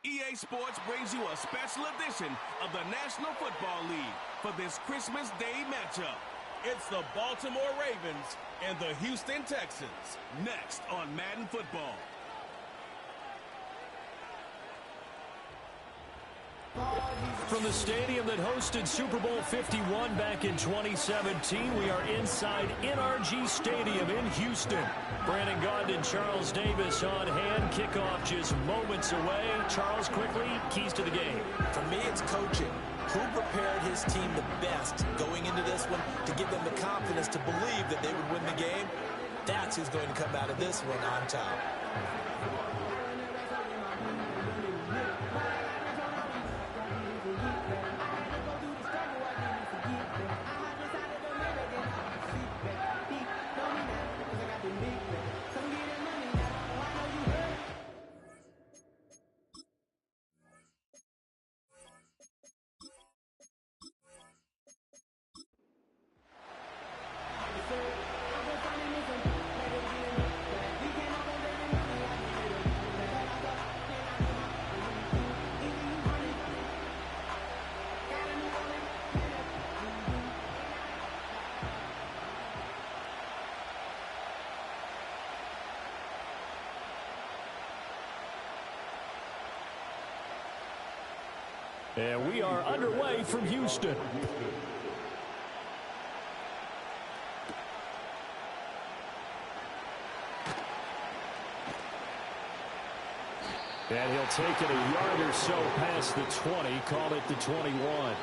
EA Sports brings you a special edition of the National Football League for this Christmas Day matchup. It's the Baltimore Ravens and the Houston Texans, next on Madden Football. From the stadium that hosted Super Bowl 51 back in 2017, we are inside NRG Stadium in Houston. Brandon Gaudin and Charles Davis on hand. Kickoff just moments away. Charles, quickly, keys to the game. For me, it's coaching. Who prepared his team the best going into this one to give them the confidence to believe that they would win the game? That's who's going to come out of this one on top. And we are underway from Houston. And he'll take it a yard or so past the 20, call it the 21.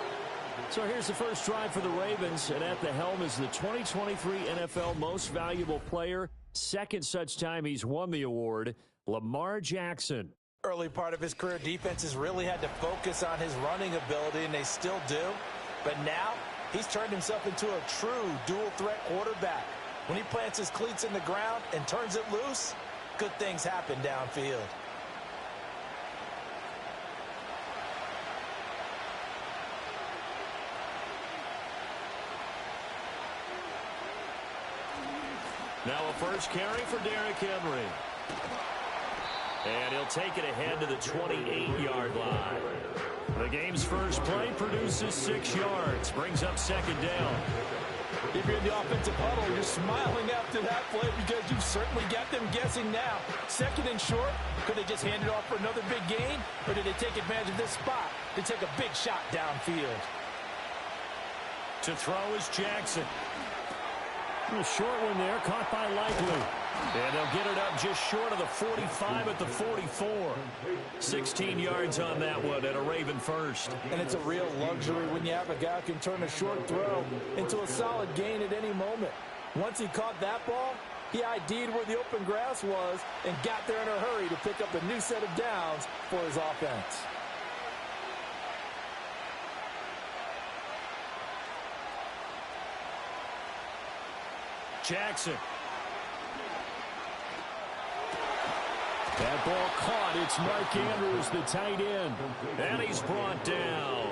So here's the first drive for the Ravens, and at the helm is the 2023 NFL Most Valuable Player. Second such time he's won the award, Lamar Jackson. Early part of his career, defenses really had to focus on his running ability, and they still do. But now, he's turned himself into a true dual-threat quarterback. When he plants his cleats in the ground and turns it loose, good things happen downfield. Now a first carry for Derrick Henry. And he'll take it ahead to the 28-yard line. The game's first play produces 6 yards, brings up second down. If you're in the offensive huddle, you're smiling after that play because you've certainly got them guessing now. Second and short, could they just hand it off for another big gain? Or did they take advantage of this spot to take a big shot downfield? To throw is Jackson. A short one there, caught by Likely. And they'll get it up just short of the 45 at the 44. 16 yards on that one and a Raven first. And it's a real luxury when you have a guy who can turn a short throw into a solid gain at any moment. Once he caught that ball, he ID'd where the open grass was and got there in a hurry to pick up a new set of downs for his offense. Jackson. That ball caught. It's Mark Andrews, the tight end. And he's brought down.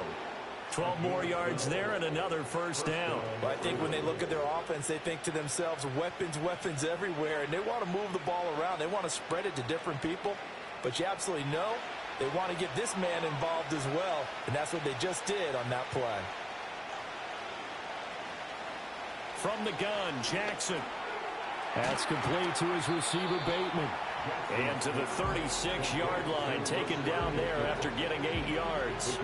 12 more yards there and another first down. Well, I think when they look at their offense, they think to themselves, weapons, weapons everywhere. And they want to move the ball around. They want to spread it to different people. But you absolutely know they want to get this man involved as well. And that's what they just did on that play. From the gun, Jackson. That's complete to his receiver, Bateman. And to the 36-yard line, taken down there after getting 8 yards.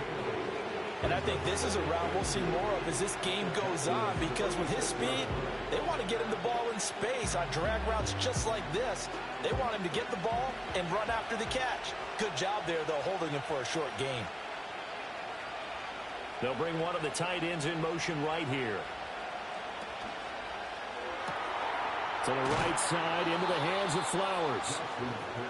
And I think this is a route we'll see more of as this game goes on, because with his speed, they want to get him the ball in space on drag routes just like this. They want him to get the ball and run after the catch. Good job there, though, holding him for a short gain. They'll bring one of the tight ends in motion right here. To the right side, into the hands of Flowers.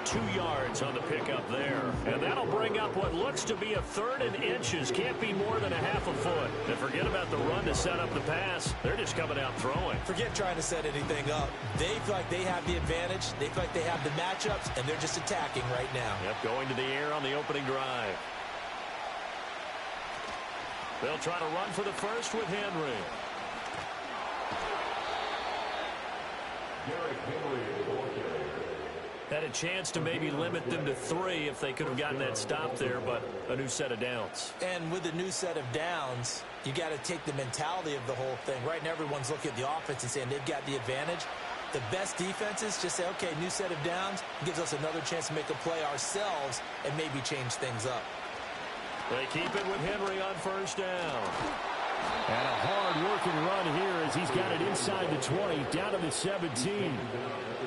2 yards on the pickup there. And that'll bring up what looks to be a 3rd and inches. Can't be more than a half a foot. And forget about the run to set up the pass. They're just coming out throwing. Forget trying to set anything up. They feel like they have the advantage. They feel like they have the matchups, and they're just attacking right now. Yep, going to the air on the opening drive. They'll try to run for the first with Henry. Derrick Henry. That a chance to maybe limit them to 3 if they could have gotten that stop there, but a new set of downs. And with a new set of downs, you got to take the mentality of the whole thing. Right now, everyone's looking at the offense and saying they've got the advantage. The best defenses just say, okay, new set of downs gives us another chance to make a play ourselves and maybe change things up. They keep it with Henry on first down. And a hard-working run here as he's got it inside the 20, down to the 17.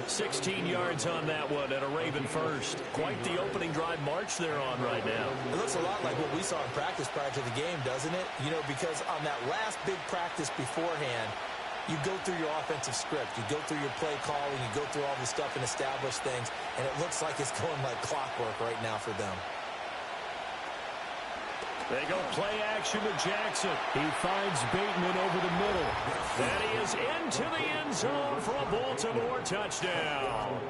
16 yards on that one and a Raven first. Quite the opening drive march they're on right now. It looks a lot like what we saw in practice prior to the game, doesn't it? You know, because on that last big practice beforehand, you go through your offensive script. You go through your play calling. You go through all the stuff and establish things. And it looks like it's going like clockwork right now for them. They go play action to Jackson. He finds Bateman over the middle. And he is into the end zone for a Baltimore touchdown.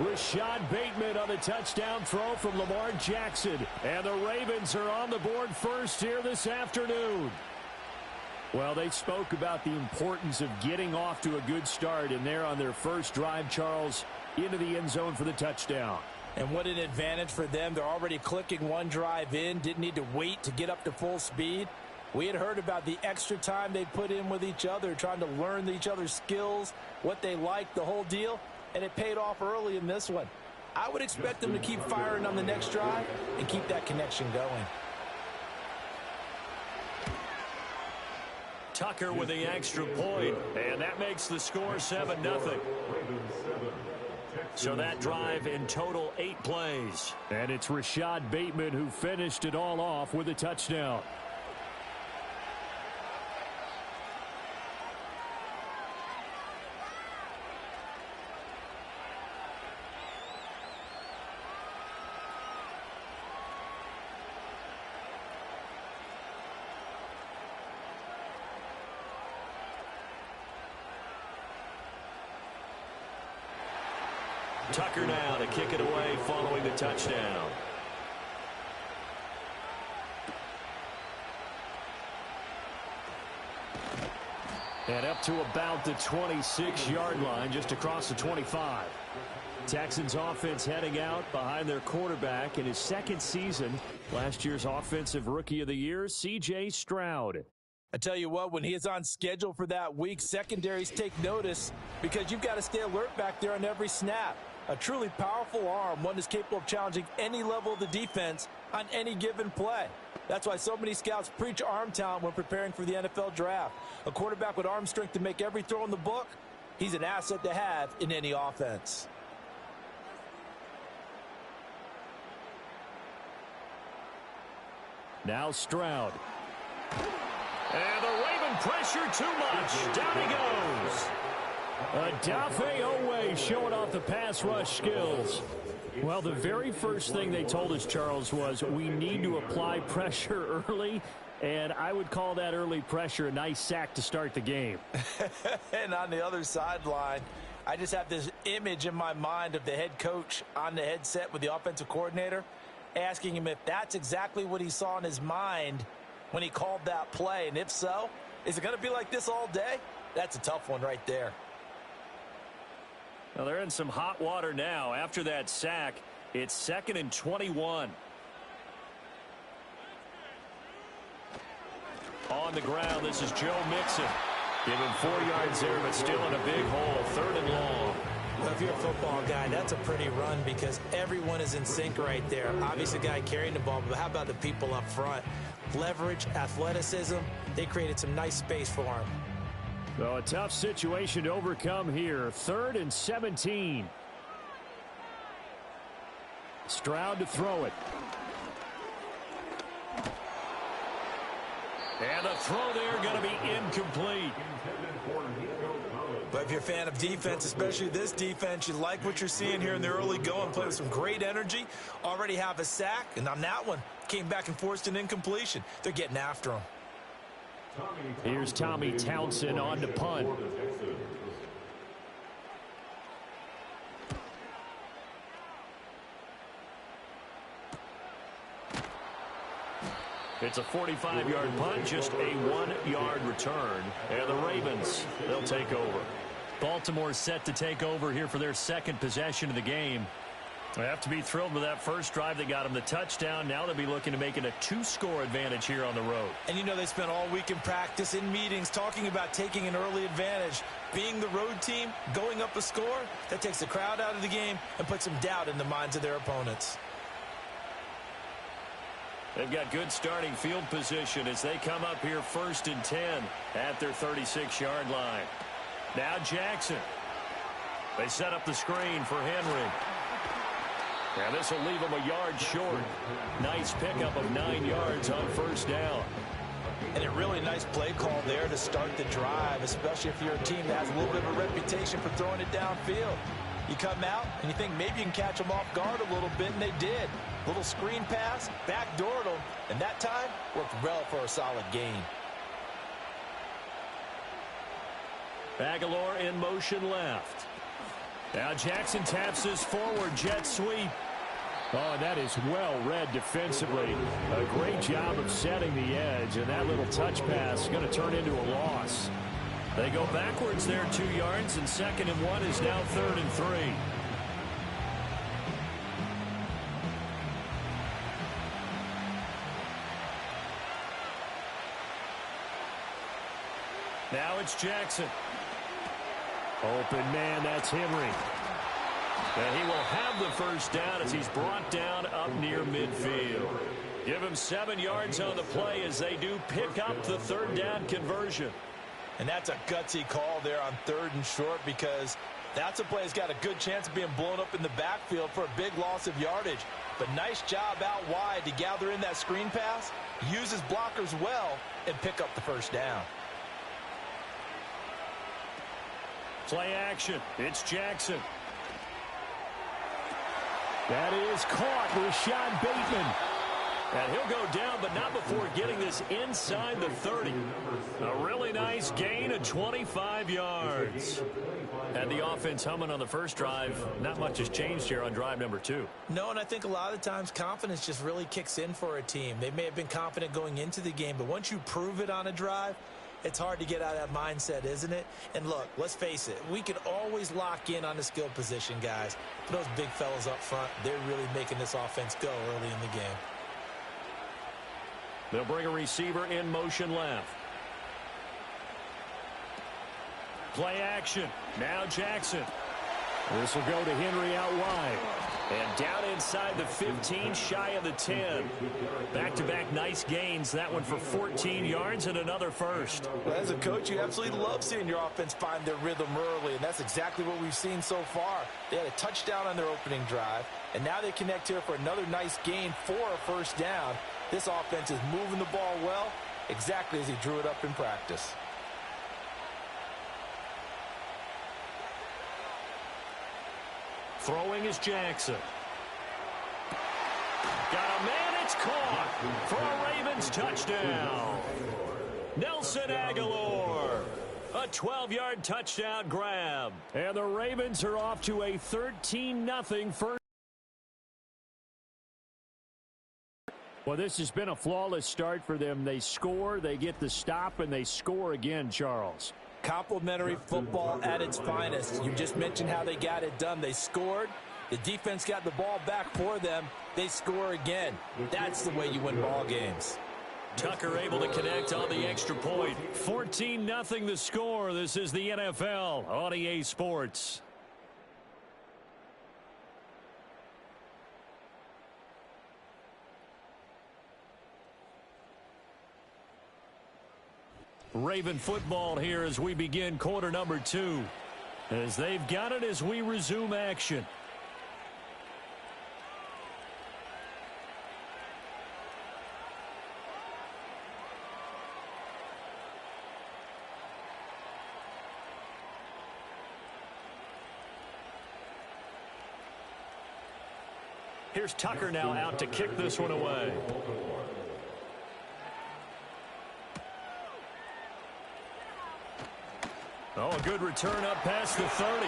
Rashad Bateman on the touchdown throw from Lamar Jackson. And the Ravens are on the board first here this afternoon. Well, they spoke about the importance of getting off to a good start, and they're on their first drive, Charles, into the end zone for the touchdown. And what an advantage for them. They're already clicking one drive in, didn't need to wait to get up to full speed. We had heard about the extra time they put in with each other, trying to learn each other's skills, what they like, the whole deal, and it paid off early in this one. I would expect them to keep firing on the next drive and keep that connection going. Tucker with the extra point, and that makes the score 7-0. So that drive in total 8 plays. And it's Rashad Bateman who finished it all off with a touchdown. Tucker now to kick it away following the touchdown. And up to about the 26-yard line, just across the 25. Texans offense heading out behind their quarterback in his second season. Last year's Offensive Rookie of the Year, C.J. Stroud. I tell you what, when he is on schedule for that week, secondaries take notice because you've got to stay alert back there on every snap. A truly powerful arm, one that's capable of challenging any level of the defense on any given play. That's why so many scouts preach arm talent when preparing for the NFL draft. A quarterback with arm strength to make every throw in the book, he's an asset to have in any offense. Now Stroud. And the Raven pressure too much. Down he goes. Odafe Oweh showing off the pass rush skills. Well, the very first thing they told us, Charles, was we need to apply pressure early, and I would call that early pressure a nice sack to start the game. And on the other sideline, I just have this image in my mind of the head coach on the headset with the offensive coordinator, asking him if that's exactly what he saw in his mind when he called that play. And if so, is it going to be like this all day? That's a tough one right there. Well, they're in some hot water now. After that sack, it's 2nd and 21. On the ground, this is Joe Mixon. Give him 4 yards there, but still in a big hole. 3rd and long. Well, if you're a football guy, that's a pretty run because everyone is in sync right there. Obviously, the guy carrying the ball, but how about the people up front? Leverage, athleticism, they created some nice space for him. So a tough situation to overcome here. 3rd and 17. Stroud to throw it. And the throw there going to be incomplete. But if you're a fan of defense, especially this defense, you like what you're seeing here in the early going. Play with some great energy. Already have a sack. And on that one, came back and forced an incompletion. They're getting after him. Here's Tommy Townsend on to punt. It's a 45-yard punt, just a 1-yard return. And the Ravens, they'll take over. Baltimore set to take over here for their second possession of the game. They have to be thrilled with that first drive that got them the touchdown. Now they'll be looking to make it a 2-score advantage here on the road. And you know they spent all week in practice, in meetings, talking about taking an early advantage. Being the road team, going up a score, that takes the crowd out of the game and puts some doubt in the minds of their opponents. They've got good starting field position as they come up here 1st and 10 at their 36-yard line. Now Jackson. They set up the screen for Henry. And this will leave them a yard short. Nice pickup of 9 yards on 1st down. And a really nice play call there to start the drive, especially if you're a team that has a little bit of a reputation for throwing it downfield. You come out and you think maybe you can catch them off guard a little bit, and they did. Little screen pass, backdoored them, and that time worked well for a solid gain. Aguilar in motion left. Now Jackson taps his forward jet sweep. Oh, that is well read defensively. A great job of setting the edge, and that little touch pass is going to turn into a loss. They go backwards there 2 yards, and 2nd and 1 is now 3rd and 3. Now it's Jackson. Open man, that's Henry. And he will have the 1st down as he's brought down up near midfield. Give him 7 yards on the play as they do pick up the 3rd down conversion. And that's a gutsy call there on 3rd and short, because that's a play that's got a good chance of being blown up in the backfield for a big loss of yardage. But nice job out wide to gather in that screen pass, use his blockers well, and pick up the 1st down. Play action. It's Jackson. That is caught. Rashad Bateman. And he'll go down, but not before getting this inside the 30. A really nice gain of 25 yards. And the offense humming on the first drive. Not much has changed here on drive number 2. No, and I think a lot of the times confidence just really kicks in for a team. They may have been confident going into the game, but once you prove it on a drive, it's hard to get out of that mindset, isn't it? And look, let's face it, we can always lock in on the skill position, guys. But those big fellas up front, they're really making this offense go early in the game. They'll bring a receiver in motion left. Play action. Now Jackson. This will go to Henry out wide. And down inside the 15, shy of the 10. Back-to-back nice gains. That one for 14 yards and another 1st. Well, as a coach, you absolutely love seeing your offense find their rhythm early, and that's exactly what we've seen so far. They had a touchdown on their opening drive, and now they connect here for another nice gain for a 1st down. This offense is moving the ball well, exactly as he drew it up in practice. Throwing is Jackson. Got a man, it's caught for a Ravens touchdown. Nelson Aguilar. A 12-yard touchdown grab. And the Ravens are off to a 13-0 first. Well, this has been a flawless start for them. They score, they get the stop, and they score again, Charles. Complimentary football at its finest. You just mentioned how they got it done. They scored. The defense got the ball back for them. They score again. That's the way you win ball games. Tucker able to connect on the extra point. 14-0 the score. This is the NFL on EA Sports. Raven football here as we begin quarter number 2. As they've got it as we resume action. Here's Tucker now out to kick this one away. Oh, a good return up past the 30.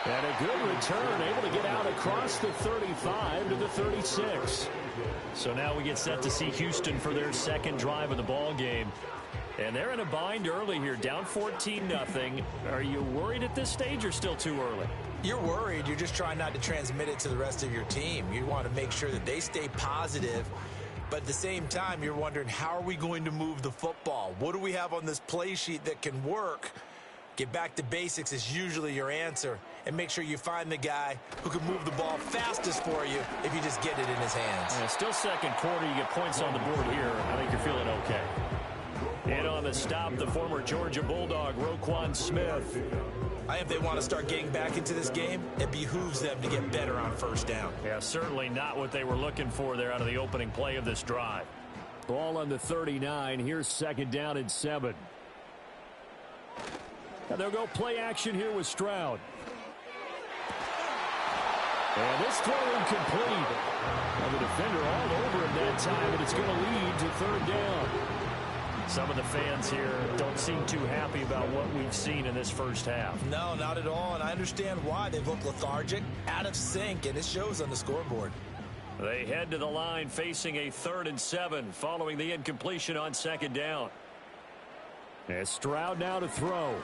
And a good return, able to get out across the 35 to the 36. So now we get set to see Houston for their second drive of the ball game. And they're in a bind early here, down 14-0. Are you worried at this stage or still too early? You're worried. You're just trying not to transmit it to the rest of your team. You want to make sure that they stay positive. But at the same time, you're wondering, how are we going to move the football? What do we have on this play sheet that can work? Get back to basics is usually your answer. And make sure you find the guy who can move the ball fastest for you if you just get it in his hands. Yeah, still second quarter. You get points on the board here. I think you're feeling okay. And on the stop, the former Georgia Bulldog, Roquan Smith. If they want to start getting back into this game, it behooves them to get better on first down. Yeah, certainly not what they were looking for there out of the opening play of this drive. Ball on the 39. Here's 2nd down and 7. And they'll go play action here with Stroud. And this throw incomplete. And the defender all over him that time, and it's going to lead to 3rd down. Some of the fans here don't seem too happy about what we've seen in this first half. No, not at all, and I understand why. They've looked lethargic, out of sync, and it shows on the scoreboard. They head to the line facing a 3rd and 7 following the incompletion on 2nd down. And Stroud now to throw.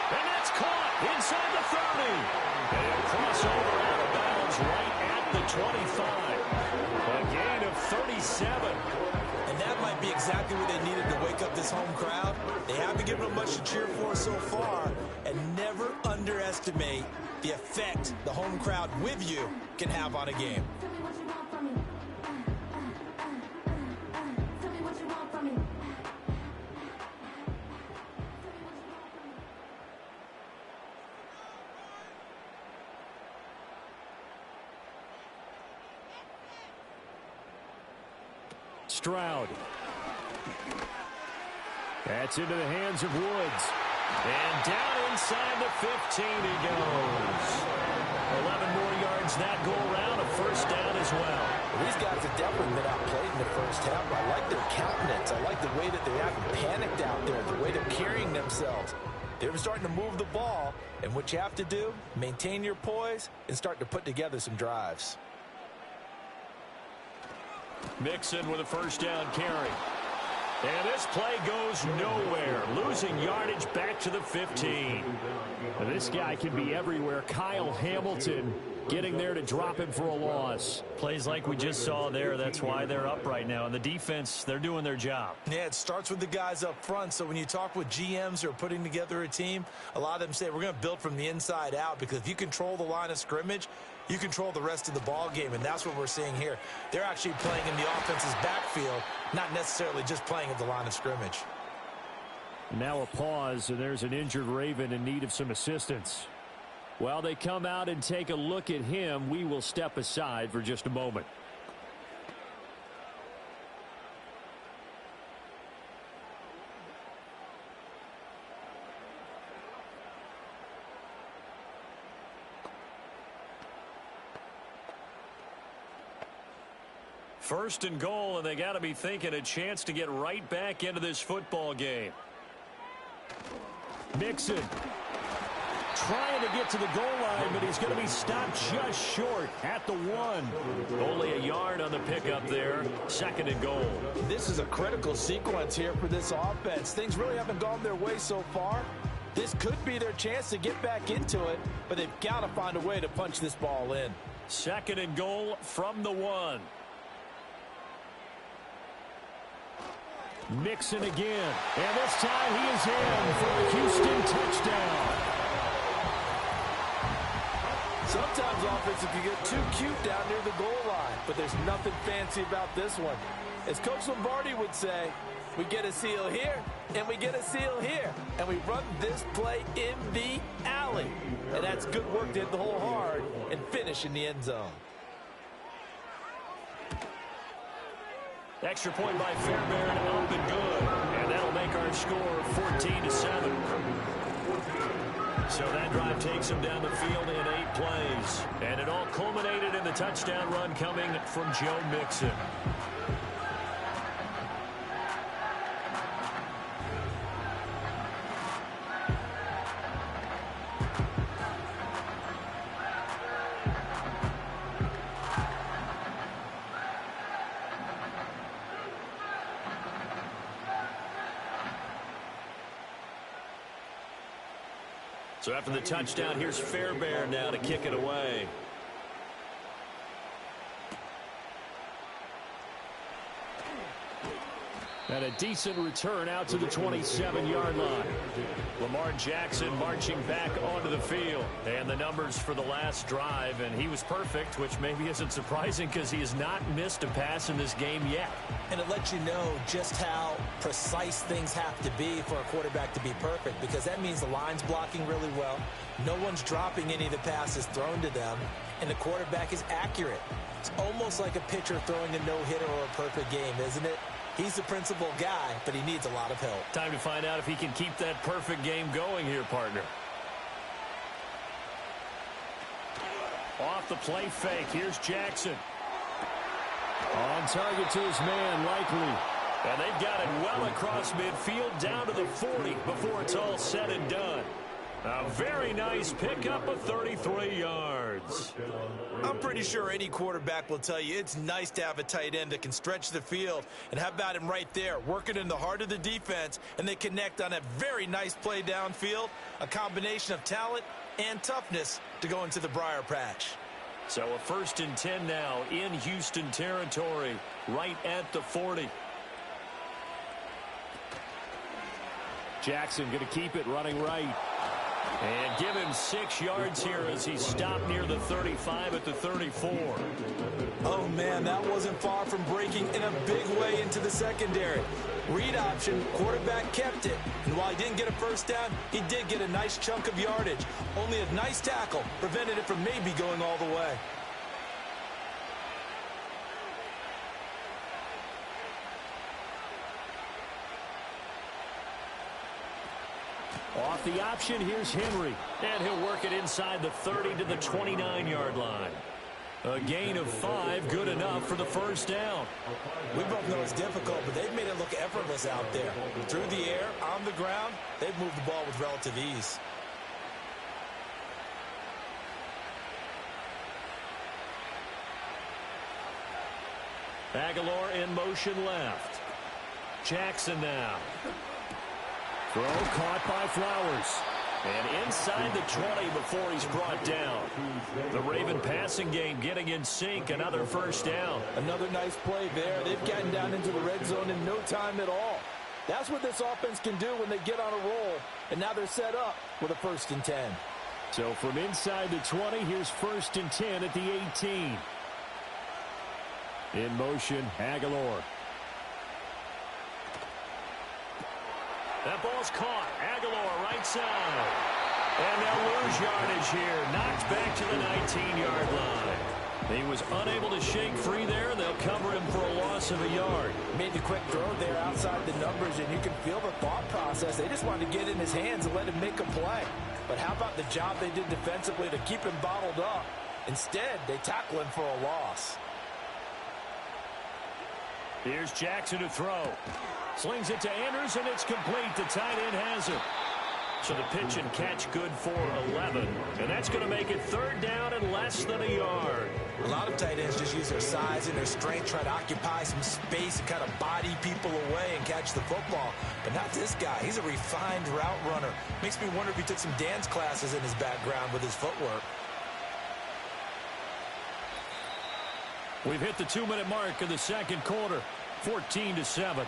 And that's caught inside the 30. And a crossover out of bounds right at the 25. A gain of 37. And that might be exactly what they needed to wake up this home crowd. They haven't given them much to cheer for so far. And never underestimate the effect the home crowd with you can have on a game. Stroud. That's into the hands of Woods. And down inside the 15 he goes. 11 more yards that go around, a 1st down as well. These guys have definitely been outplayed in the first half. I like their countenance. I like the way that they haven't panicked out there, the way they're carrying themselves. They're starting to move the ball, and what you have to do, maintain your poise and start to put together some drives. Mixon with a 1st down carry. And this play goes nowhere. Losing yardage back to the 15. And this guy can be everywhere. Kyle Hamilton getting there to drop him for a loss. Plays like we just saw there. That's why they're up right now. And the defense, they're doing their job. Yeah, it starts with the guys up front. So when you talk with GMs who are putting together a team, a lot of them say we're going to build from the inside out, because if you control the line of scrimmage, you control the rest of the ball game, and that's what we're seeing here. They're actually playing in the offense's backfield, not necessarily just playing at the line of scrimmage. Now a pause, and there's an injured Raven in need of some assistance. While they come out and take a look at him, we will step aside for just a moment. First and goal, and they got to be thinking a chance to get right back into this football game. Mixon trying to get to the goal line, but he's going to be stopped just short at the 1. Only a yard on the pickup there. 2nd and goal. This is a critical sequence here for this offense. Things really haven't gone their way so far. This could be their chance to get back into it, but they've got to find a way to punch this ball in. 2nd and goal from the 1. Mixon again, and this time he is in for a Houston touchdown. Sometimes offense, if you get too cute down near the goal line, but there's nothing fancy about this one. As Coach Lombardi would say, we get a seal here, and we get a seal here, and we run this play in the alley. And that's good work to hit the hole hard and finish in the end zone. Extra point by Fairbairn, up and good. And that'll make our score 14-7. So that drive takes them down the field in 8 plays. And it all culminated in the touchdown run coming from Joe Mixon. So after the touchdown, here's Fairbairn now to kick it away. And a decent return out to the 27-yard line. Lamar Jackson marching back onto the field. And the numbers for the last drive, and he was perfect, which maybe isn't surprising because he has not missed a pass in this game yet. And it lets you know just how precise things have to be for a quarterback to be perfect, because that means the line's blocking really well, no one's dropping any of the passes thrown to them, and the quarterback is accurate. It's almost like a pitcher throwing a no-hitter or a perfect game, isn't it? He's the principal guy, but he needs a lot of help. Time to find out if he can keep that perfect game going here, partner. Off the play fake, here's Jackson. On target to his man, Likely. And they've got it well across midfield down to the 40 before it's all said and done. A very nice pickup of 33 yards. I'm pretty sure any quarterback will tell you it's nice to have a tight end that can stretch the field. And how about him right there, working in the heart of the defense, and they connect on a very nice play downfield, a combination of talent and toughness to go into the briar patch. So a 1st and 10 now in Houston territory, right at the 40. Jackson going to keep it running right. And give him 6 yards here as he stopped near the 35 at the 34. Oh, man, that wasn't far from breaking in a big way into the secondary. Read option, quarterback kept it. And while he didn't get a first down, he did get a nice chunk of yardage. Only a nice tackle prevented it from maybe going all the way. Off the option, here's Henry. And he'll work it inside the 30 to the 29-yard line. A gain of 5, good enough for the first down. We both know it's difficult, but they've made it look effortless out there. Through the air, on the ground, they've moved the ball with relative ease. Aguilar in motion left. Jackson now. Throw caught by Flowers. And inside the 20 before he's brought down. The Raven passing game getting in sync. Another first down. Another nice play there. They've gotten down into the red zone in no time at all. That's what this offense can do when they get on a roll. And now they're set up with a 1st and 10. So from inside the 20, here's 1st and 10 at the 18. In motion, Aguilar. That ball's caught. Aguilar right side. And they'll lose yardage here. Knocked back to the 19-yard line. He was unable to shake free there. They'll cover him for a loss of a yard. Made the quick throw there outside the numbers, and you can feel the thought process. They just wanted to get in his hands and let him make a play. But how about the job they did defensively to keep him bottled up? Instead, they tackle him for a loss. Here's Jackson to throw. Slings it to Andrews, and it's complete. The tight end has it. So the pitch and catch good for 11. And that's going to make it 3rd down and less than a yard. A lot of tight ends just use their size and their strength, try to occupy some space and kind of body people away and catch the football. But not this guy. He's a refined route runner. Makes me wonder if he took some dance classes in his background with his footwork. We've hit the 2-minute mark of the second quarter. 14-7.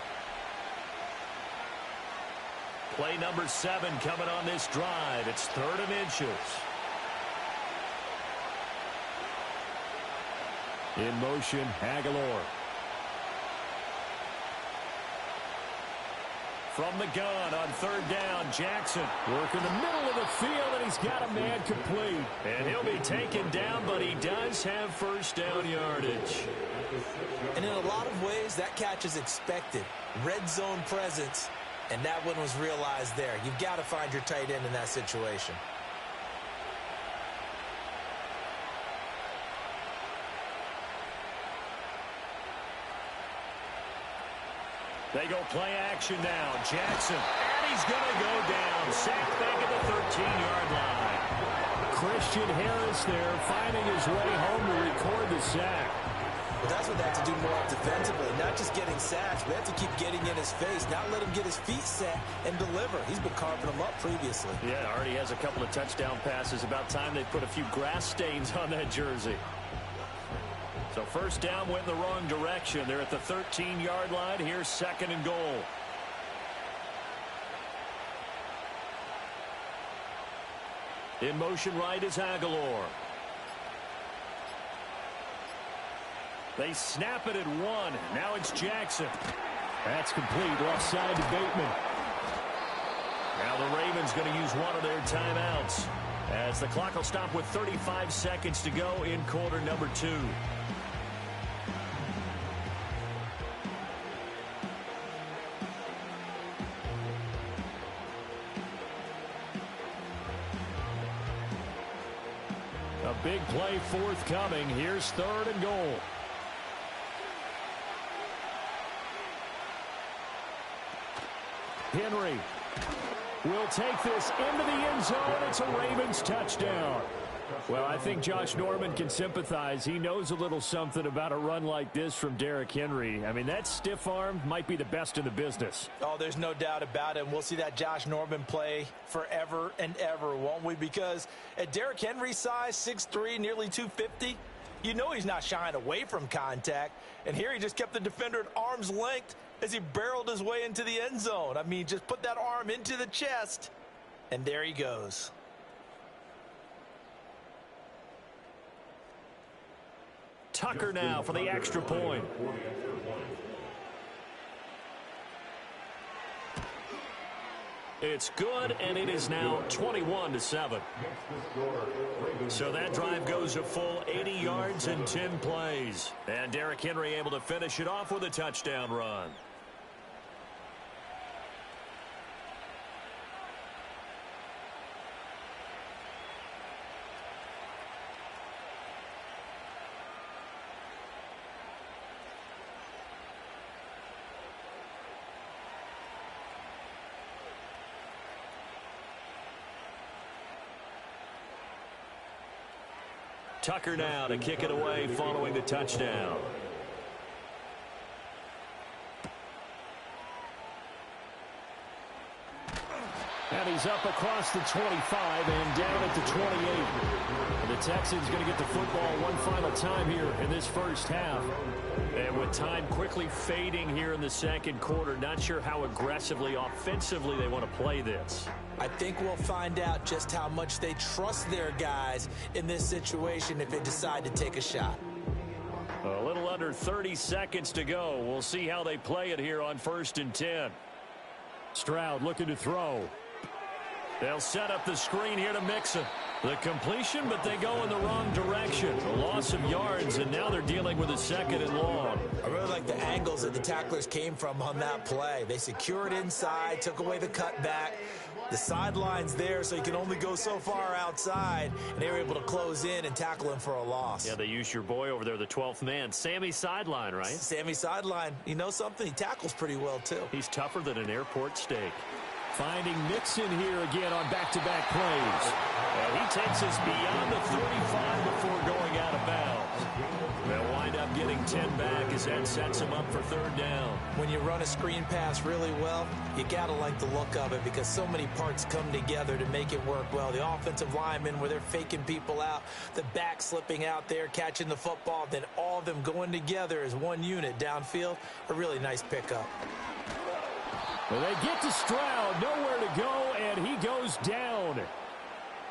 Play number 7 coming on this drive. It's 3rd and inches. In motion, Aguilar. From the gun on 3rd down, Jackson. Work in the middle of the field, and he's got a man complete. And he'll be taken down, but he does have first down yardage. And in a lot of ways, that catch is expected. Red zone presence. And that one was realized there. You've got to find your tight end in that situation. They go play action now. Jackson. And he's going to go down. Sacked back at the 13-yard line. Christian Harris there finding his way home to record the sack. But that's what they have to do more defensively, not just getting sacks, but they have to keep getting in his face, not let him get his feet set and deliver. He's been carving them up previously. Yeah, already has a couple of touchdown passes. About time they put a few grass stains on that jersey. So first down went in the wrong direction. They're at the 13-yard line. Here's second and goal. In motion right is Aguilar. They snap it at one. Now it's Jackson. That's complete. Left side to Bateman. Now the Ravens going to use one of their timeouts, as the clock will stop with 35 seconds to go in quarter number 2. A big play forthcoming. Here's third and goal. Henry will take this into the end zone. It's a Ravens touchdown. Well, I think Josh Norman can sympathize. He knows a little something about a run like this from Derrick Henry. I mean, that stiff arm might be the best in the business. Oh, there's no doubt about it. And we'll see that Josh Norman play forever and ever, won't we? Because at Derrick Henry's size, 6'3", nearly 250, you know he's not shying away from contact. And here he just kept the defender at arm's length as he barreled his way into the end zone. I mean, just put that arm into the chest, and there he goes. Tucker now for the extra point. It's good, and it is now 21-7. So that drive goes a full 80 yards and 10 plays. And Derrick Henry able to finish it off with a touchdown run. Tucker now to kick it away following the touchdown. And he's up across the 25 and down at the 28. And the Texans going to get the football one final time here in this first half. And with time quickly fading here in the second quarter, not sure how aggressively, offensively they want to play this. I think we'll find out just how much they trust their guys in this situation if they decide to take a shot. A little under 30 seconds to go. We'll see how they play it here on 1st and 10. Stroud looking to throw. They'll set up the screen here to Mixon. The completion, but they go in the wrong direction. A loss of yards, and now they're dealing with a second and long. I really like the angles that the tacklers came from on that play. They secured inside, took away the cutback. The sideline's there, so you can only go so far outside, and they were able to close in and tackle him for a loss. Yeah, they used your boy over there, the 12th man, Sammy Sideline, right? Sammy Sideline. You know something? He tackles pretty well, too. He's tougher than an airport steak. Finding Mixon here again on back-to-back plays. And he takes us beyond the 35 before going out of bounds. They'll wind up getting 10 back as that sets him up for third down. When you run a screen pass really well, you got to like the look of it because so many parts come together to make it work well. The offensive linemen, where they're faking people out, the back slipping out there, catching the football, then all of them going together as one unit downfield. A really nice pickup. Well, they get to Stroud, nowhere to go, and he goes down.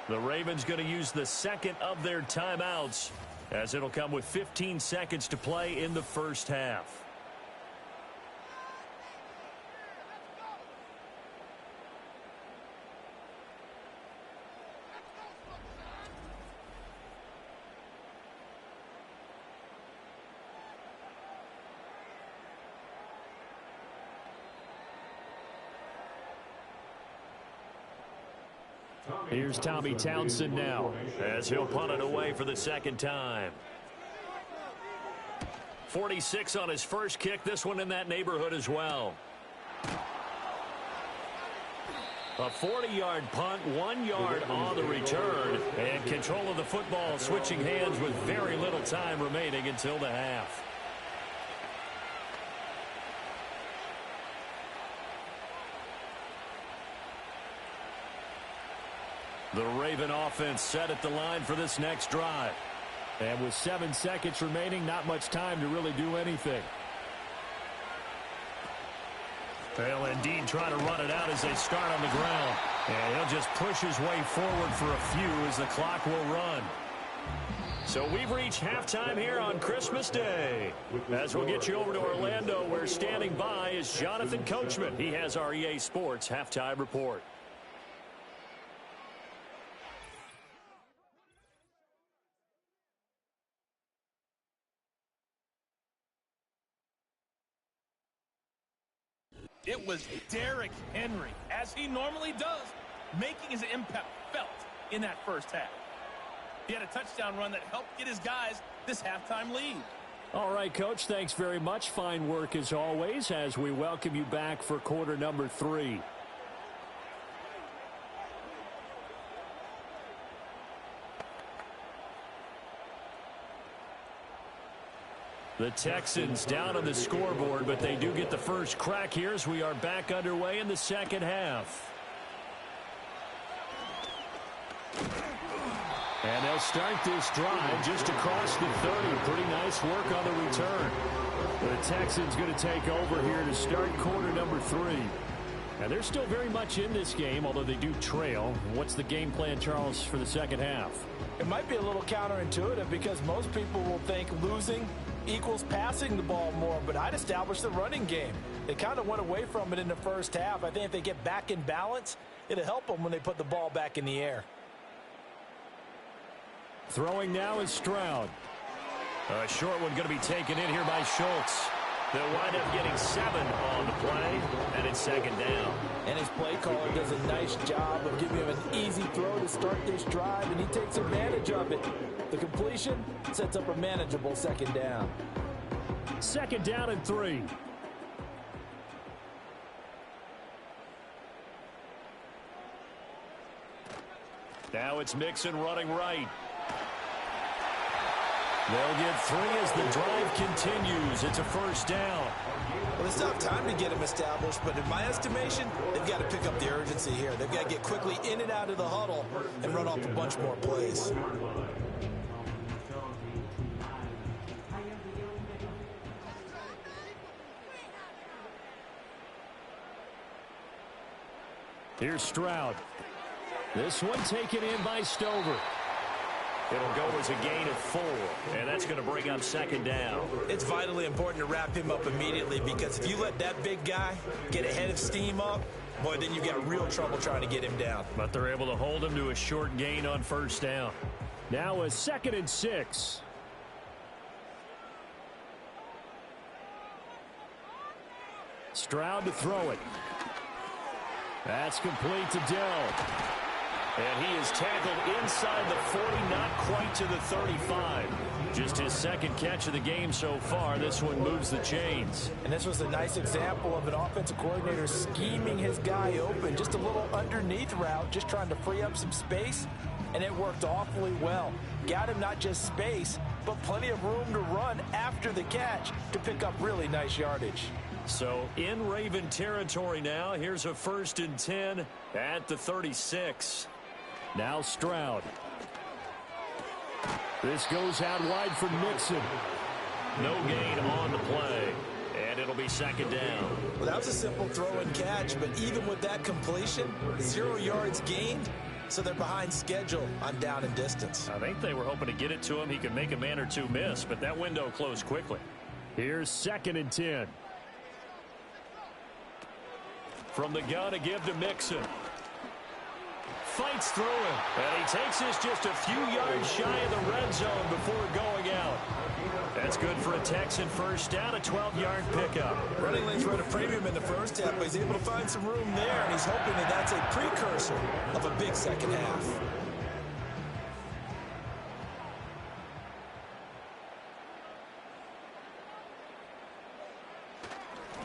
The Ravens going to use the second of their timeouts, as it'll come with 15 seconds to play in the first half. Here's Tommy Townsend now, as he'll punt it away for the second time. 46 on his first kick, this one in that neighborhood as well. A 40-yard punt, 1 yard on the return, and control of the football switching hands with very little time remaining until the half. The Raven offense set at the line for this next drive. And with 7 seconds remaining, not much time to really do anything. They'll indeed try to run it out as they start on the ground. And he'll just push his way forward for a few as the clock will run. So we've reached halftime here on Christmas Day. As we'll get you over to Orlando, where standing by is Jonathan Coachman. He has our EA Sports halftime report. It was Derrick Henry, as he normally does, making his impact felt in that first half. He had a touchdown run that helped get his guys this halftime lead. All right, Coach, thanks very much. Fine work as always as we welcome you back for quarter number 3. The Texans down on the scoreboard, but they do get the first crack here as we are back underway in the second half. And they'll start this drive just across the 30. Pretty nice work on the return. The Texans going to take over here to start quarter number 3. And they're still very much in this game, although they do trail. What's the game plan, Charles, for the second half? It might be a little counterintuitive because most people will think losing equals passing the ball more, but I'd establish the running game. They kind of went away from it in the first half. I think if they get back in balance, it'll help them when they put the ball back in the air. Throwing now is Stroud. A short one going to be taken in here by Schultz. They'll wind up getting 7 on the play, and it's second down. And his play caller does a nice job of giving him an easy throw to start this drive, and he takes advantage of it. The completion sets up a manageable second down. Second down and 3. Now it's Mixon running right. They'll get 3 as the drive continues. It's a first down. Well, it's not time to get him established, but in my estimation, they've got to pick up the urgency here. They've got to get quickly in and out of the huddle and run off a bunch more plays. Here's Stroud. This one taken in by Stover. It'll go as a gain of 4, and that's going to bring up second down. It's vitally important to wrap him up immediately because if you let that big guy get a head of steam up, boy, then you've got real trouble trying to get him down. But they're able to hold him to a short gain on first down. Now a 2nd and 6. Stroud to throw it. That's complete to Dell. And he is tackled inside the 40, not quite to the 35. Just his second catch of the game so far. This one moves the chains. And this was a nice example of an offensive coordinator scheming his guy open. Just a little underneath route, just trying to free up some space. And it worked awfully well. Got him not just space, but plenty of room to run after the catch to pick up really nice yardage. So in Raven territory now. Here's a 1st and 10 at the 36. Now Stroud. This goes out wide for Mixon. No gain on the play. And it'll be second down. Well, that was a simple throw and catch, but even with that completion, 0 yards gained, so they're behind schedule on down and distance. I think they were hoping to get it to him. He could make a man or two miss, but that window closed quickly. Here's 2nd and 10. From the gun to give to Mixon. Fights through him. And he takes this just a few yards shy of the red zone before going out. That's good for a Texan first down, a 12-yard pickup. Running lanes run a premium in the first half, but he's able to find some room there, and he's hoping that that's a precursor of a big second half.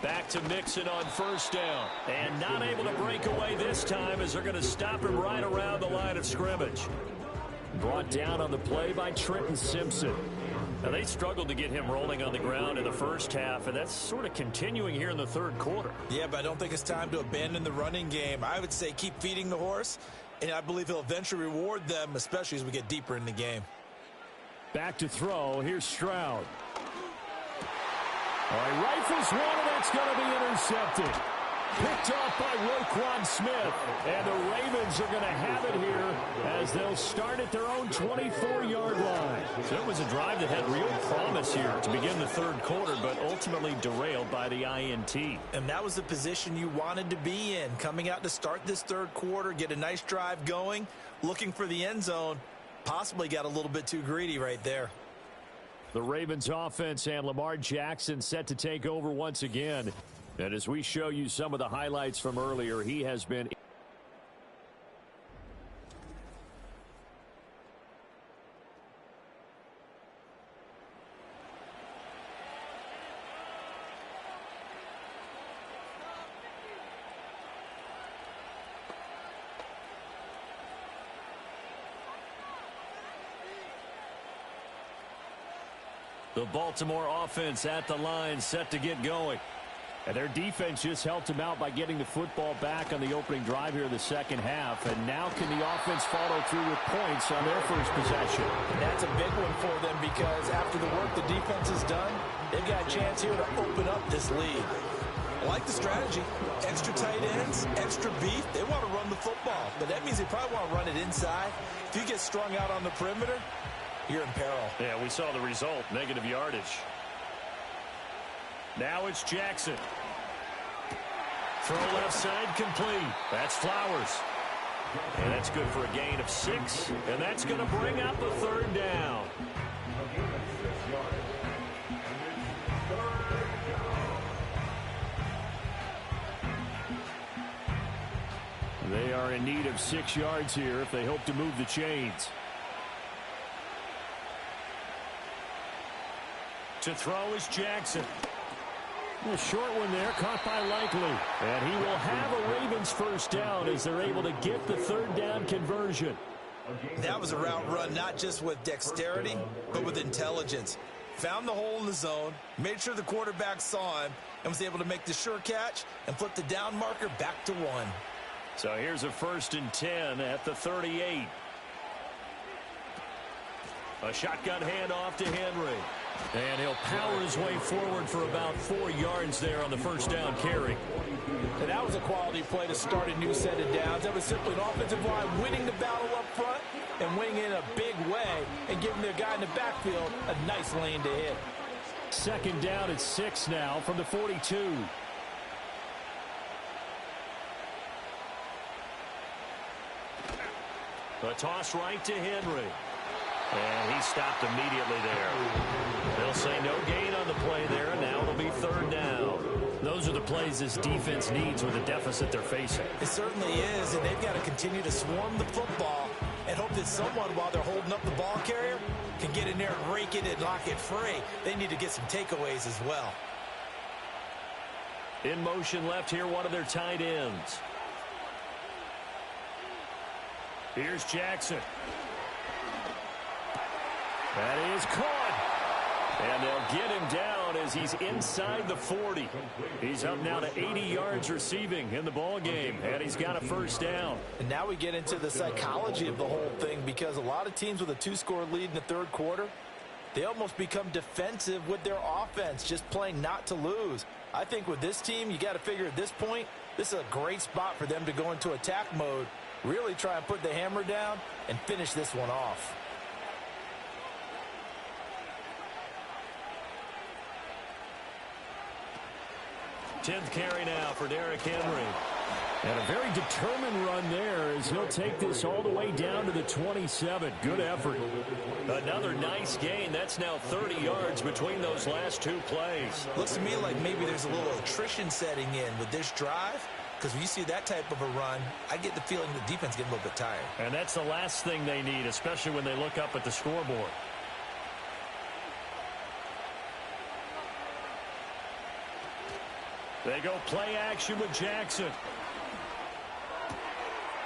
Back to Mixon on first down. And not able to break away this time as they're going to stop him right around the line of scrimmage. Brought down on the play by Trenton Simpson. Now, they struggled to get him rolling on the ground in the first half, and that's sort of continuing here in the third quarter. Yeah, but I don't think it's time to abandon the running game. I would say keep feeding the horse and I believe he'll eventually reward them, especially as we get deeper in the game. Back to throw. Here's Stroud. All right, rifles one, and that's going to be intercepted. Picked off by Roquan Smith. And the Ravens are going to have it here as they'll start at their own 24-yard line. So it was a drive that had real promise here to begin the third quarter, but ultimately derailed by the INT. And that was the position you wanted to be in, coming out to start this third quarter, get a nice drive going, looking for the end zone. Possibly got a little bit too greedy right there. The Ravens offense and Lamar Jackson set to take over once again. And as we show you some of the highlights from earlier, he has been... The Baltimore offense at the line, set to get going. And their defense just helped them out by getting the football back on the opening drive here in the second half. And now can the offense follow through with points on their first possession? And that's a big one for them because after the work the defense has done, they've got a chance here to open up this lead. I like the strategy. Extra tight ends, extra beef. They want to run the football, but that means they probably want to run it inside. If you get strung out on the perimeter, you're in peril. Yeah, we saw the result, negative yardage. Now it's Jackson. Throw left side complete. That's Flowers. And that's good for a gain of 6. And that's going to bring up a third down. They are in need of 6 yards here if they hope to move the chains. To throw is Jackson. A short one there, caught by Likely. And he will have a Ravens first down as they're able to get the third down conversion. That was a route run, not just with dexterity, but with intelligence. Found the hole in the zone, made sure the quarterback saw him, and was able to make the sure catch and flip the down marker back to 1. So here's a 1st and 10 at the 38. A shotgun handoff to Henry. And he'll power his way forward for about 4 yards there on the first down carry. And that was a quality play to start a new set of downs. That was simply an offensive line winning the battle up front and winning in a big way and giving their guy in the backfield a nice lane to hit. Second down at 6 now from the 42. A toss right to Henry. And he stopped immediately there. They'll say no gain on the play there, and now it'll be third down. Those are the plays this defense needs with the deficit they're facing. It certainly is, and they've got to continue to swarm the football and hope that someone, while they're holding up the ball carrier, can get in there and rake it and lock it free. They need to get some takeaways as well. In motion left here, one of their tight ends. Here's Jackson. That is caught. And they'll get him down as he's inside the 40. He's up now to 80 yards receiving in the ball game, and he's got a first down. And now we get into the psychology of the whole thing, because a lot of teams with a 2-score lead in the third quarter, they almost become defensive with their offense, just playing not to lose. I think with this team, you got to figure at this point, this is a great spot for them to go into attack mode, really try and put the hammer down and finish this one off. Tenth carry now for Derrick Henry. And a very determined run there as he'll take this all the way down to the 27. Good effort. Another nice gain. That's now 30 yards between those last 2 plays. Looks to me like maybe there's a little attrition setting in with this drive, because when you see that type of a run, I get the feeling the defense getting a little bit tired. And that's the last thing they need, especially when they look up at the scoreboard. They go play action with Jackson.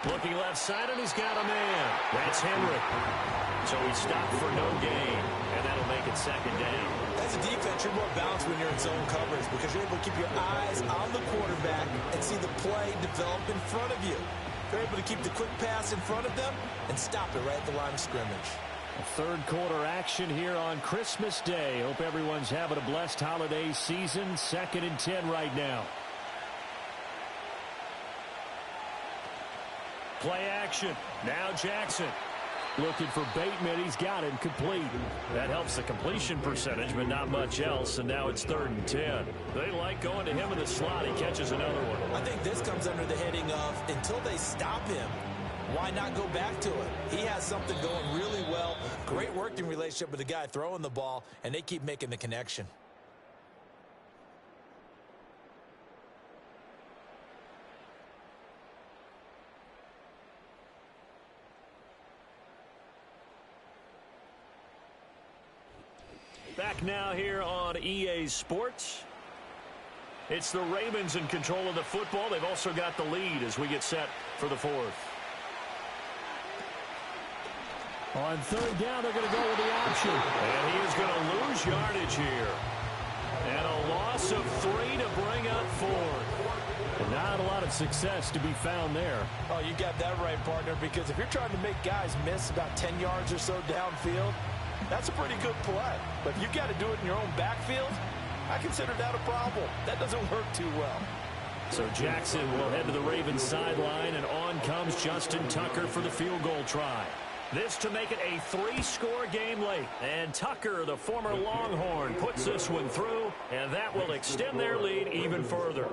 Looking left side, and he's got a man. That's Henry. So he stopped for no gain, and that'll make it second down. As a defense, you're more balanced when you're in zone coverage because you're able to keep your eyes on the quarterback and see the play develop in front of you. They're able to keep the quick pass in front of them and stop it right at the line of scrimmage. Third quarter action here on Christmas Day. Hope everyone's having a blessed holiday season. 2nd and 10 right now. Play action. Now Jackson. Looking for Bateman. He's got him complete. That helps the completion percentage, but not much else. And now it's 3rd and 10. They like going to him in the slot. He catches another one. I think this comes under the heading of until they stop him, why not go back to it? He has something going really well. Great working relationship with the guy throwing the ball, and they keep making the connection. Back now here on EA Sports. It's the Ravens in control of the football. They've also got the lead as we get set for the 4th. On 3rd down, they're going to go with the option. And he is going to lose yardage here. And a loss of 3 to bring up 4. Not a lot of success to be found there. Oh, you got that right, partner, because if you're trying to make guys miss about 10 yards or so downfield, that's a pretty good play. But if you've got to do it in your own backfield, I consider that a problem. That doesn't work too well. So Jackson will head to the Ravens sideline, and on comes Justin Tucker for the field goal try. This to make it a 3-score game late. And Tucker, the former Longhorn, puts this one through, and that will extend their lead even further.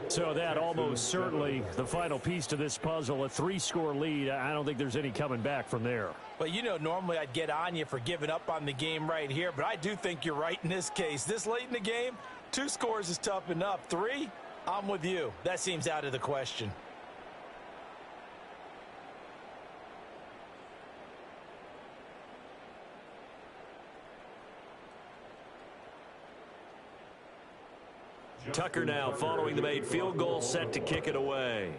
So that almost certainly the final piece to this puzzle, a 3-score lead. I don't think there's any coming back from there. Well, you know, normally I'd get on you for giving up on the game right here, but I do think you're right in this case. This late in the game, 2 scores is tough enough. 3, I'm with you. That seems out of the question. Tucker now following the made field goal, set to kick it away.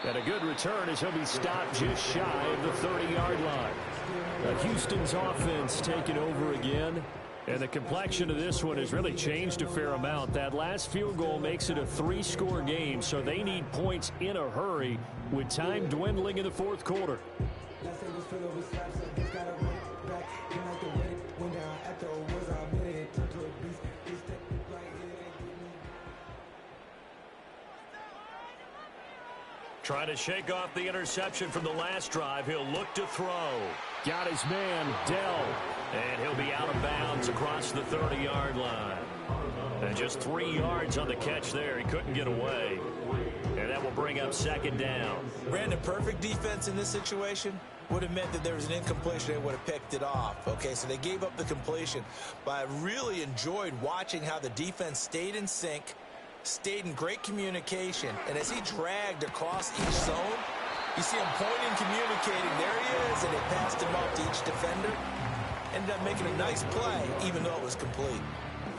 And a good return as he'll be stopped just shy of the 30-yard line. Houston's offense taking over again. And the complexion of this one has really changed a fair amount. That last field goal makes it a 3-score game, so they need points in a hurry with time dwindling in the 4th quarter. Trying to shake off the interception from the last drive. He'll look to throw. Got his man, Dell. And he'll be out of bounds across the 30-yard line. And just 3 yards on the catch there. He couldn't get away. And that will bring up 2nd down. Brandon, perfect defense in this situation would have meant that there was an incompletion. They would have picked it off. Okay, so they gave up the completion. But I really enjoyed watching how the defense stayed in sync, stayed in great communication, and as he dragged across each zone, you see him pointing, communicating. There he is, and they passed him off to each defender. Ended up making a nice play, even though it was complete.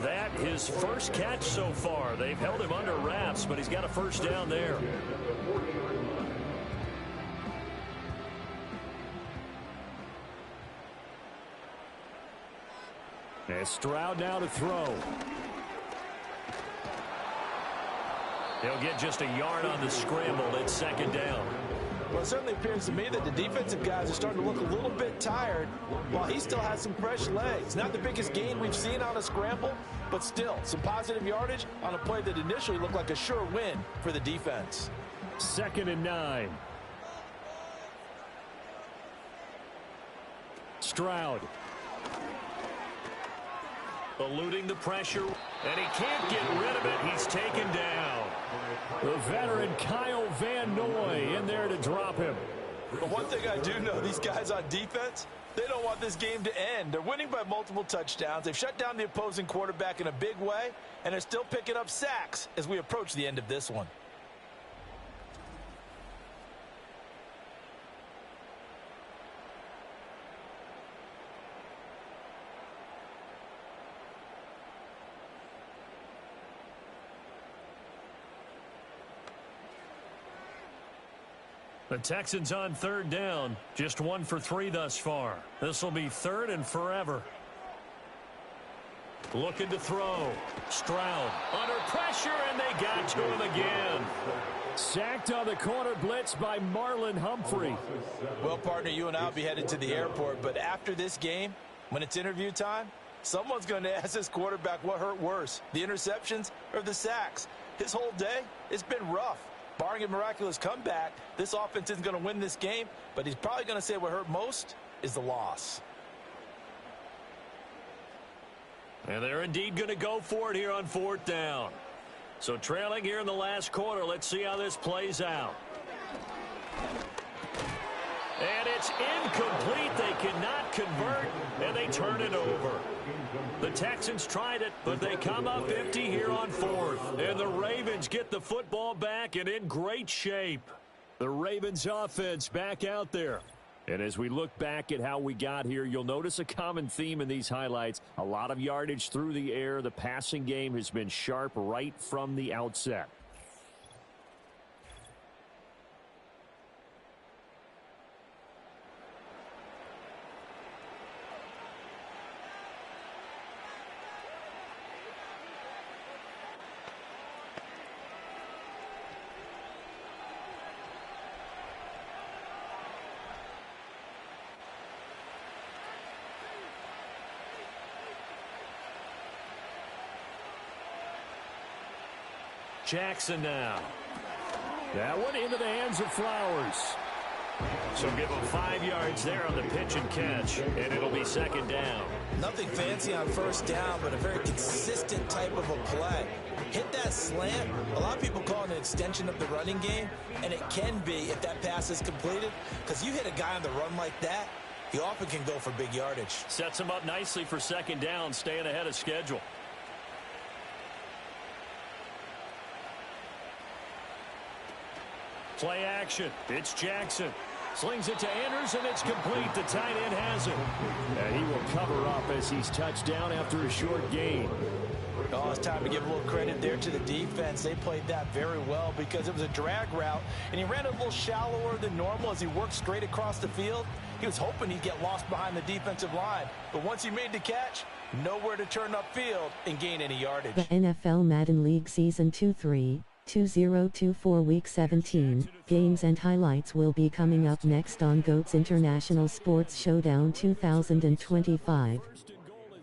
That his first catch so far. They've held him under wraps, but he's got a 1st down there. And Stroud now to throw. They'll get just a yard on the scramble at 2nd down. Well, it certainly appears to me that the defensive guys are starting to look a little bit tired while he still has some fresh legs. Not the biggest gain we've seen on a scramble, but still some positive yardage on a play that initially looked like a sure win for the defense. 2nd and 9. Stroud. Eluding the pressure, and he can't get rid of it. He's taken down. The veteran Kyle Van Noy in there to drop him. But one thing I do know, these guys on defense, they don't want this game to end. They're winning by multiple touchdowns. They've shut down the opposing quarterback in a big way, and they're still picking up sacks as we approach the end of this one. The Texans on 3rd down. Just 1 for 3 thus far. This will be 3rd and forever. Looking to throw. Stroud under pressure, and they got to him again. Sacked on the corner blitz by Marlon Humphrey. Well, partner, you and I will be headed to the airport, but after this game, when it's interview time, someone's going to ask this quarterback what hurt worse, the interceptions or the sacks. His whole day, it's been rough. Barring a miraculous comeback, this offense isn't going to win this game, but he's probably going to say what hurt most is the loss. And they're indeed going to go for it here on 4th down. So trailing here in the last quarter. Let's see how this plays out. And it's incomplete. They cannot convert, and they turn it over. The Texans tried it, but they come up empty here on 4th. And the Ravens get the football back and in great shape. The Ravens offense back out there. And as we look back at how we got here, you'll notice a common theme in these highlights. A lot of yardage through the air. The passing game has been sharp right from the outset. Jackson now. That one into the hands of Flowers. So give him 5 yards there on the pitch and catch, and it'll be 2nd down. Nothing fancy on 1st down, but a very consistent type of a play. Hit that slant. A lot of people call it an extension of the running game, and it can be if that pass is completed, because you hit a guy on the run like that, he often can go for big yardage. Sets him up nicely for 2nd down, staying ahead of schedule. Play action. It's Jackson. Slings it to Andrews, and it's complete. The tight end has it. And he will cover up as he's touched down after a short gain. Oh, it's time to give a little credit there to the defense. They played that very well because it was a drag route, and he ran a little shallower than normal as he worked straight across the field. He was hoping he'd get lost behind the defensive line, but once he made the catch, nowhere to turn upfield and gain any yardage. The NFL Madden League Season 2024 Week 17 games and highlights will be coming up next on GOAT's International Sports Showdown 2025.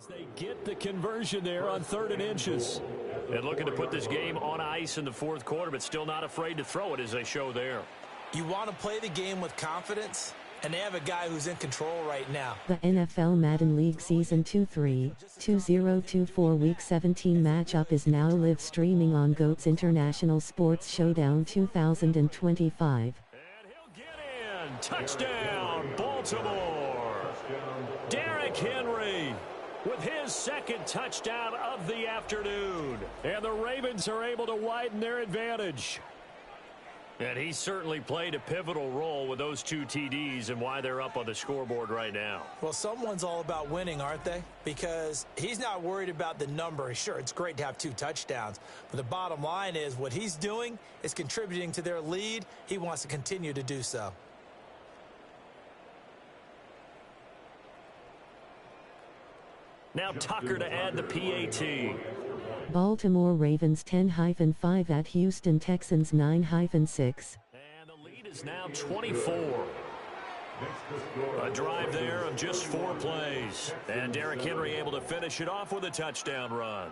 They get the conversion there on 3rd and inches. And looking to put this game on ice in the 4th quarter, but still not afraid to throw it as they show there. You want to play the game with confidence, and they have a guy who's in control right now. The NFL Madden League Season 2024 Week 17 matchup is now live streaming on GOAT's International Sports Showdown 2025. And he'll get in. Touchdown, Baltimore. Derrick Henry with his 2nd touchdown of the afternoon. And the Ravens are able to widen their advantage. And he certainly played a pivotal role with those 2 TDs and why they're up on the scoreboard right now. Well, someone's all about winning, aren't they? Because he's not worried about the number. Sure, it's great to have 2 touchdowns, but the bottom line is what he's doing is contributing to their lead. He wants to continue to do so. Now Tucker to add the PAT. Baltimore Ravens 10-5 at Houston Texans 9-6. And the lead is now 24. A drive there of just 4 plays. And Derrick Henry able to finish it off with a touchdown run.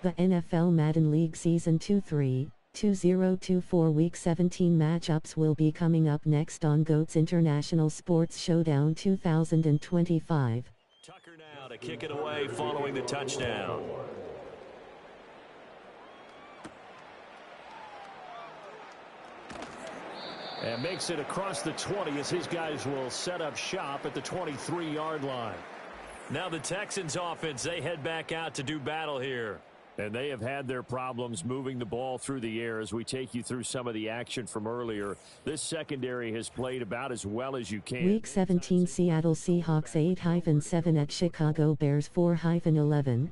The NFL Madden League Season 2024 Week 17 matchups will be coming up next on GOAT's International Sports Showdown 2025. Tucker now to kick it away following the touchdown. And makes it across the 20 as his guys will set up shop at the 23-yard line. Now the Texans offense, they head back out to do battle here. And they have had their problems moving the ball through the air as we take you through some of the action from earlier. This secondary has played about as well as you can. Week 17 Seattle Seahawks 8-7 at Chicago Bears 4-11.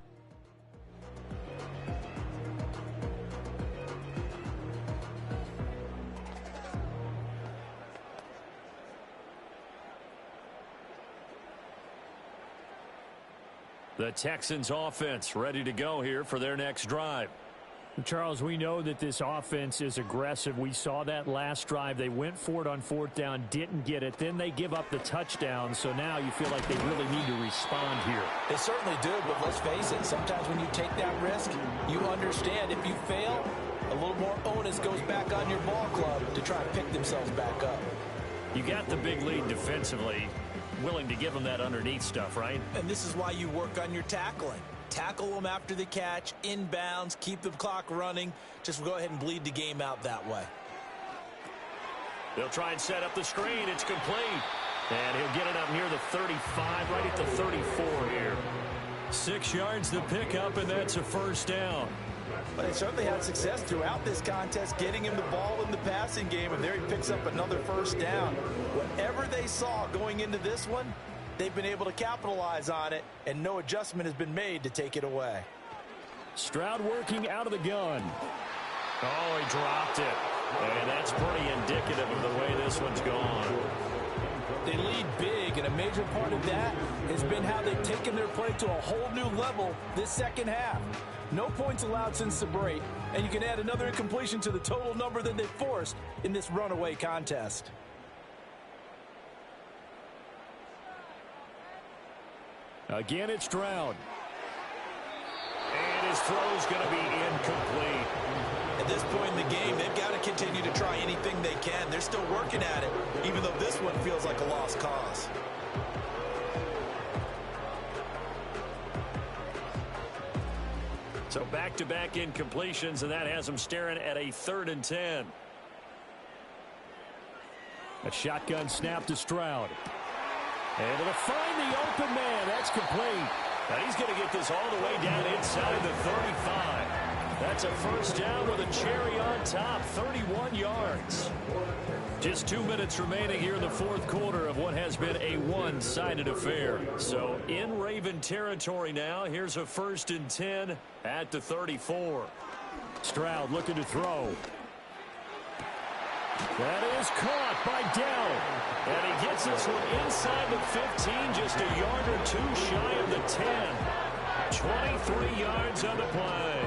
The Texans offense ready to go here for their next drive. Charles, we know that this offense is aggressive. We saw that last drive. They went for it on 4th down, didn't get it. Then they give up the touchdown. So now you feel like they really need to respond here. They certainly do, but let's face it. Sometimes when you take that risk, you understand if you fail, a little more onus goes back on your ball club to try and pick themselves back up. You got the big lead defensively. Willing to give them that underneath stuff, right? And this is why you work on your tackling. Tackle them after the catch, inbounds, keep the clock running. Just go ahead and bleed the game out that way. They'll try and set up the screen. It's complete. And he'll get it up near the 35, right at the 34 here. 6 yards to pick up, and that's a first down. But they certainly had success throughout this contest, getting him the ball in the passing game, and there he picks up another first down. Whatever they saw going into this one, they've been able to capitalize on it, and no adjustment has been made to take it away. Stroud working out of the gun. Oh, he dropped it. And that's pretty indicative of the way this one's gone. They lead big, and a major part of that has been how they've taken their play to a whole new level this second half. No points allowed since the break, and you can add another incompletion to the total number that they forced in this runaway contest. Again, it's Stroud. And his throw's going to be incomplete. At this point in the game, they've got to continue to try anything they can. They're still working at it, even though this one feels like a lost cause. So back-to-back incompletions, and that has them staring at a 3rd and 10. A shotgun snap to Stroud. Able to find the open man. That's complete. Now he's going to get this all the way down inside the 35. That's a first down with a cherry on top, 31 yards. Just 2 minutes remaining here in the 4th quarter of what has been a one-sided affair. So in Raven territory now, here's a 1st and 10 at the 34. Stroud looking to throw. That is caught by Dell. And he gets this one inside the 15, just a yard or two shy of the 10. 23 yards on the play.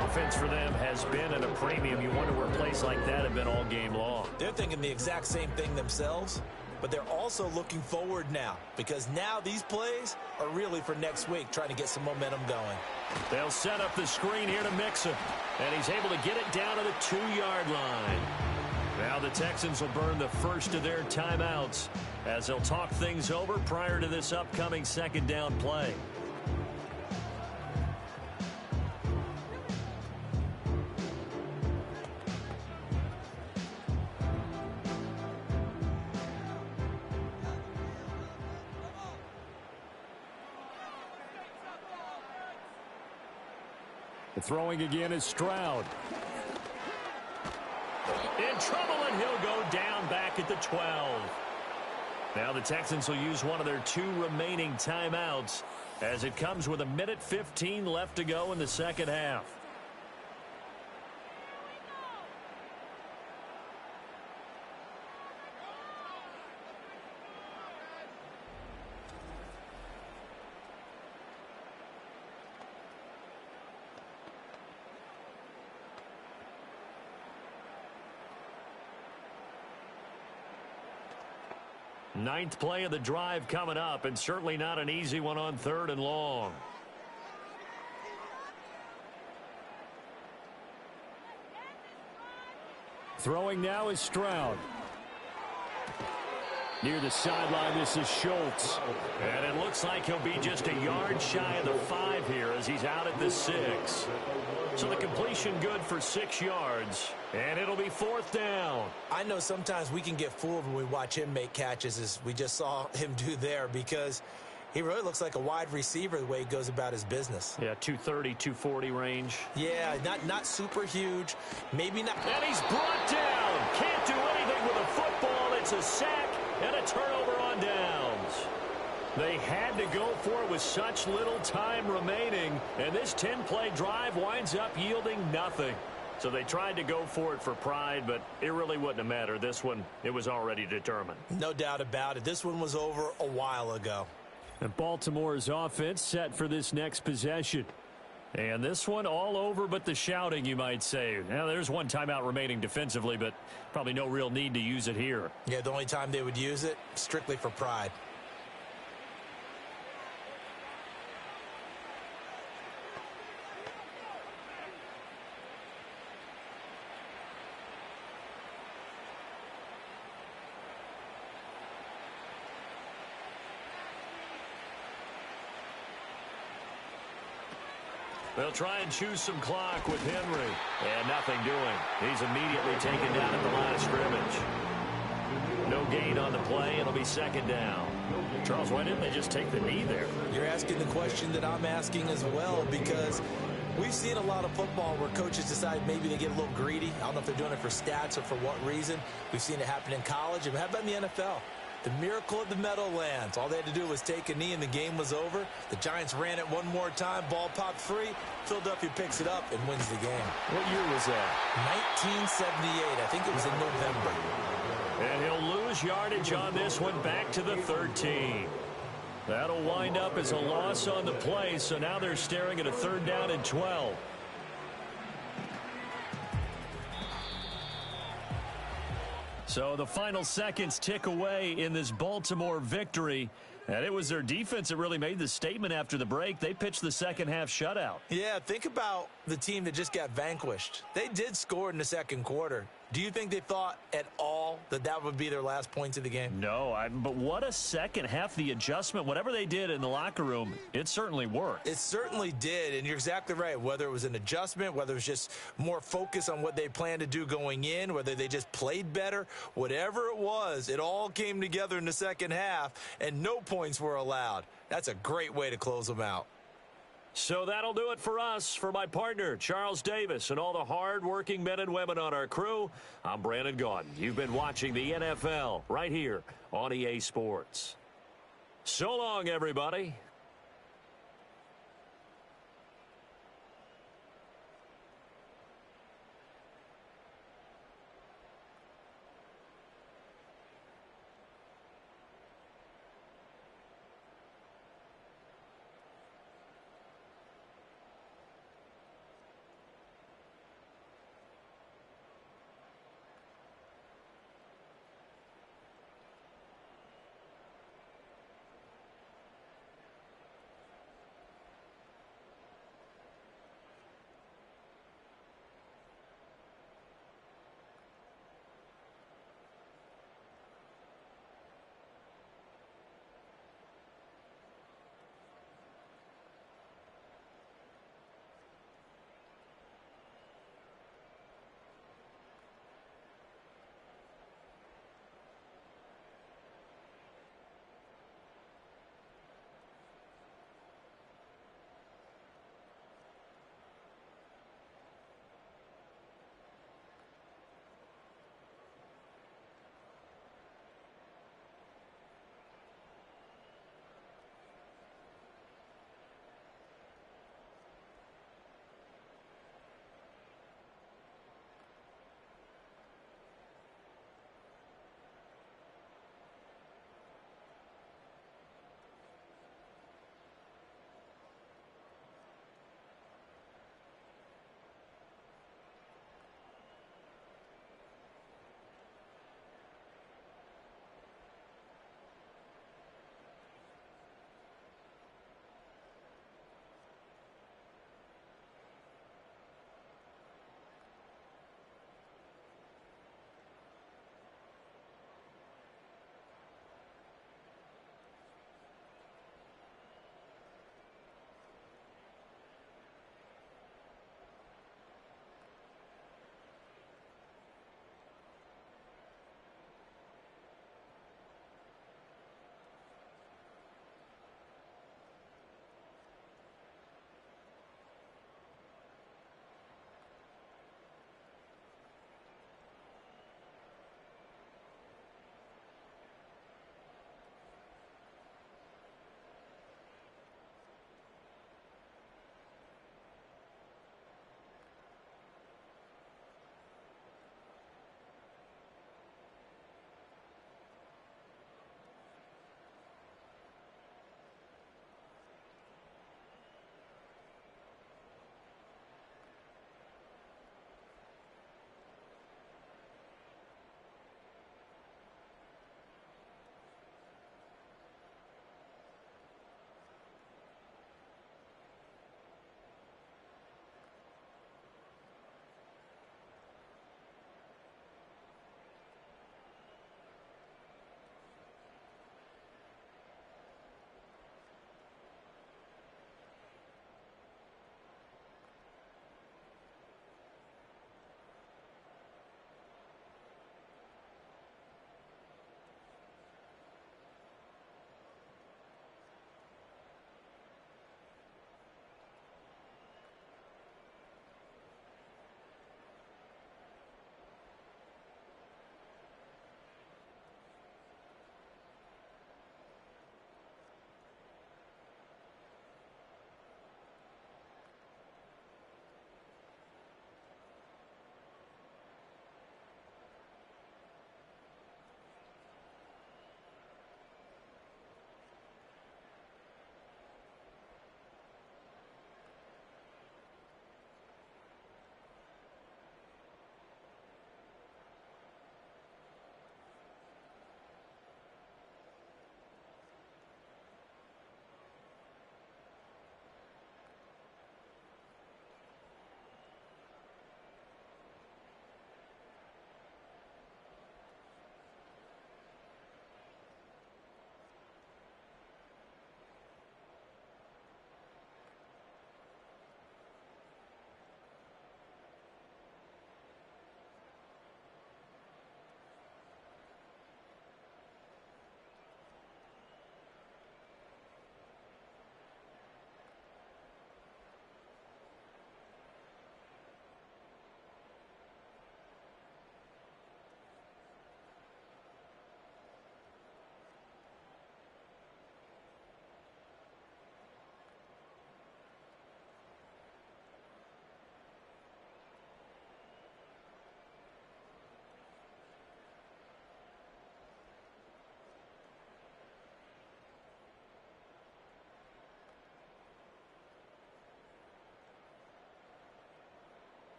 Offense for them has been at a premium. You wonder where plays like that have been all game long. They're thinking the exact same thing themselves, but they're also looking forward now, because now these plays are really for next week, trying to get some momentum going. They'll set up the screen here to Mixon, and he's able to get it down to the 2-yard line. Now the Texans will burn the first of their timeouts as they'll talk things over prior to this upcoming 2nd down play. Throwing again is Stroud. In trouble, and he'll go down back at the 12. Now the Texans will use one of their 2 remaining timeouts as it comes with 1:15 left to go in the 2nd half. Ninth play of the drive coming up, and certainly not an easy one on 3rd and long. Throwing now is Stroud. Near the sideline, this is Schultz. And it looks like he'll be just a yard shy of the 5 here as he's out at the 6. So the completion good for 6 yards, and it'll be 4th down. I know sometimes we can get fooled when we watch him make catches, as we just saw him do there, because he really looks like a wide receiver the way he goes about his business. Yeah, 230, 240 range. Yeah, not super huge, maybe not. And he's brought down. Can't do anything with a football. It's a sack and a turnover on downs. They had to go for it with such little time remaining, and this 10-play drive winds up yielding nothing. So they tried to go for it for pride, but it really wouldn't have mattered. This one, it was already determined. No doubt about it. This one was over a while ago. And Baltimore's offense set for this next possession. And this one all over but the shouting, you might say. Now, there's one timeout remaining defensively, but probably no real need to use it here. Yeah, the only time they would use it, strictly for pride. They'll try and choose some clock with Henry. And nothing doing. He's immediately taken down at the line of scrimmage. No gain on the play. It'll be second down. Charles, why didn't they just take the knee there? You're asking the question that I'm asking as well, because we've seen a lot of football where coaches decide maybe they get a little greedy. I don't know if they're doing it for stats or for what reason. We've seen it happen in college. And how about in the NFL? The miracle of the Meadowlands. All they had to do was take a knee and the game was over. The Giants ran it one more time. Ball popped free. Philadelphia picks it up and wins the game. What year was that? 1978. I think it was in November. And he'll lose yardage on this one back to the 13. That'll wind up as a loss on the play, so now they're staring at a 3rd down and 12. So the final seconds tick away in this Baltimore victory. And it was their defense that really made the statement after the break. They pitched the second half shutout. Yeah, think about the team that just got vanquished. They did score in the second quarter. Do you think they thought at all that that would be their last points of the game? No, but what a second half. The adjustment, whatever they did in the locker room, it certainly worked. It certainly did, and you're exactly right. Whether it was an adjustment, whether it was just more focus on what they planned to do going in, whether they just played better, whatever it was, it all came together in the second half, and no points were allowed. That's a great way to close them out. So that'll do it for us. For my partner, Charles Davis, and all the hard-working men and women on our crew, I'm Brandon Gaudin. You've been watching the NFL right here on EA Sports. So long, everybody.